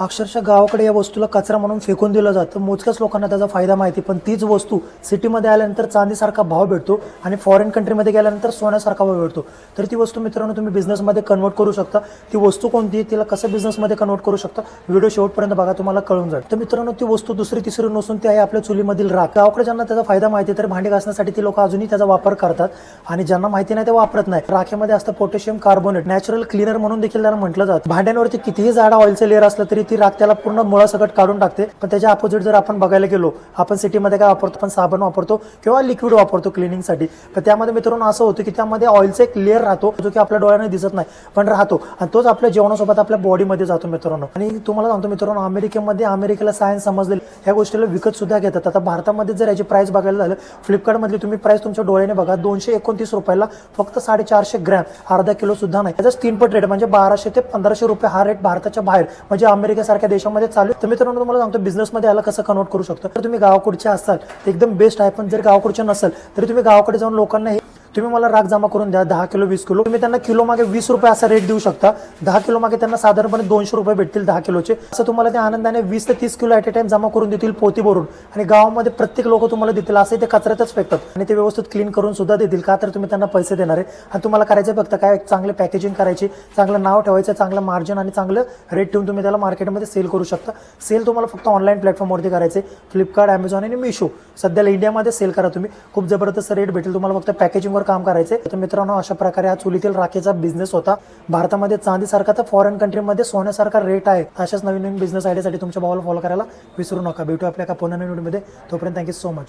अक्षरशः गावाकडे या वस्तूला कचरा म्हणून फेकून दिलं जातं. मोजक्याच लोकांना त्याचा फायदा माहिती, पण तीच वस्तू सिटीमध्ये आल्यानंतर चांदीसारखा भाव भेटतो आणि फॉरेन कंट्रीमध्ये गेल्यानंतर सोन्यासारखा भाव भेटतो. तर ती वस्तू मित्रांनो तुम्ही बिझनेसमध्ये कन्वर्ट करू शकता. ती वस्तू कोणती, तिला कसं बिझनेसमध्ये कन्वर्ट करू शकता, व्हिडिओ शेवटपर्यंत बघा, तुम्हाला कळून जाईल. तर मित्रांनो ती वस्तू दुसरी तिसरी नसून ती आहे आपल्या चुलीमधील राख. गावाकडे ज्यांना त्याचा फायदा माहिती तर भांडी घासण्यासाठी ती लोक अजूनही त्याचा वापर करतात आणि ज्यांना माहिती नाही ते वापरत नाही. राखेमध्ये असतं पोटॅशियम कार्बोनेट, नॅचरल क्लीनर म्हणून देखील त्याला म्हटलं जातं. भांड्यांवरती कितीही जाडा ऑइलचे लेअर असलं तरी ती राख त्याला पूर्ण मुळासकट काढून टाकते. पण त्याच्या अपोजिट जर आपण बघायला गेलो, आपण सिटीमध्ये काय वापरतो, आपण साबण वापरतो किंवा लिक्विड वापरतो क्लिनिंगसाठी. पण त्यामध्ये मित्रांनो असं होतं की त्यामध्ये ऑइलचा एक लेअर राहतो जो की आपल्या डोळ्याने दिसत नाही पण राहतो आणि तोच आपल्या जेवणासोबत आपल्या बॉडीमध्ये जातो मित्रांनो. आणि तुम्हाला सांगतो मित्रांनो, अमेरिकेला सायन्स समजलेली ह्या गोष्टीला विकत सुद्धा घेतात. आता भारतामध्ये जर याची प्राइस बघायला झालं, फ्लिपकार्टमधली तुम्ही प्राइस तुमच्या डोळ्याने बघा, 229 रुपयाला फक्त 450 ग्रॅम, अर्धा किलो सुद्धा नाही. त्याचा 3 पट रेट म्हणजे 1200 ते 1500 रुपये हा रेट भारताच्या बाहेर म्हणजे अमेरिकेसारख्या देशामध्ये चालू. तर मित्रांनो तुम्हाला सांगतो बिझनेसमध्ये याला कसं कन्वर्ट करू शकतो. तर तुम्ही गावाकडचे असाल एकदम बेस्ट आहे, पण जर गावाकडचे नसेल तरी तुम्ही गावाकडे जाऊन लोकांना तुम्ही मला राख जमा करून द्या 10 किलो 20 किलो, तुम्ही त्यांना किलो मागे 20 रुपये असा रेट देऊ शकता. 10 किलो मागे त्यांना साधारणपणे 200 रुपये भेटतील 10 किलोचे. असं तुम्हाला ते आनंदाने 20 ते 30 किलो ॲट अ टाइम जमा करून देतील पोती भरून आणि गावामध्ये प्रत्येक लोक तुम्हाला देतील. असे ते कचऱ्यातच फेकतात आणि ते व्यवस्थित क्लीन करून सुद्धा देतील. का तर तुम्ही त्यांना पैसे देणार आहे आणि तुम्हाला करायचं फक्त काय, चांगले पॅकेजिंग करायची, चांगलं नाव ठेवायचं, चांगलं मार्जिन आणि चांगलं रेट ठेवून तुम्ही त्याला मार्केटमध्ये सेल करू शकता. सेल तुम्हाला फक्त ऑनलाईन प्लॅटफॉर्मवरती करायचे, फ्लिपकार्ट, अमेझॉन आणि मिशो. सध्याला इंडियामध्ये सेल करा तुम्ही, खूप जबरदस्त रेट भेटेल तुम्हाला. फक्त पॅकेजिंगवर काम करायचं. मित्रांनो अशा प्रकारे हा चुलीतील राखेचा बिझनेस होता. भारतामध्ये चांदीसारखा तर फॉरेन कंट्रीमध्ये सोन्यासारखा रेट आहे. अशाच नवीन नवीन बिझनेस आयडियासाठी तुमच्या भावाला फॉलो करायला विसरू नका. भेटू आपल्या एका पुन्हा नवीन व्हिडिओमध्ये. तोपर्यंत थँक्यू सो मच.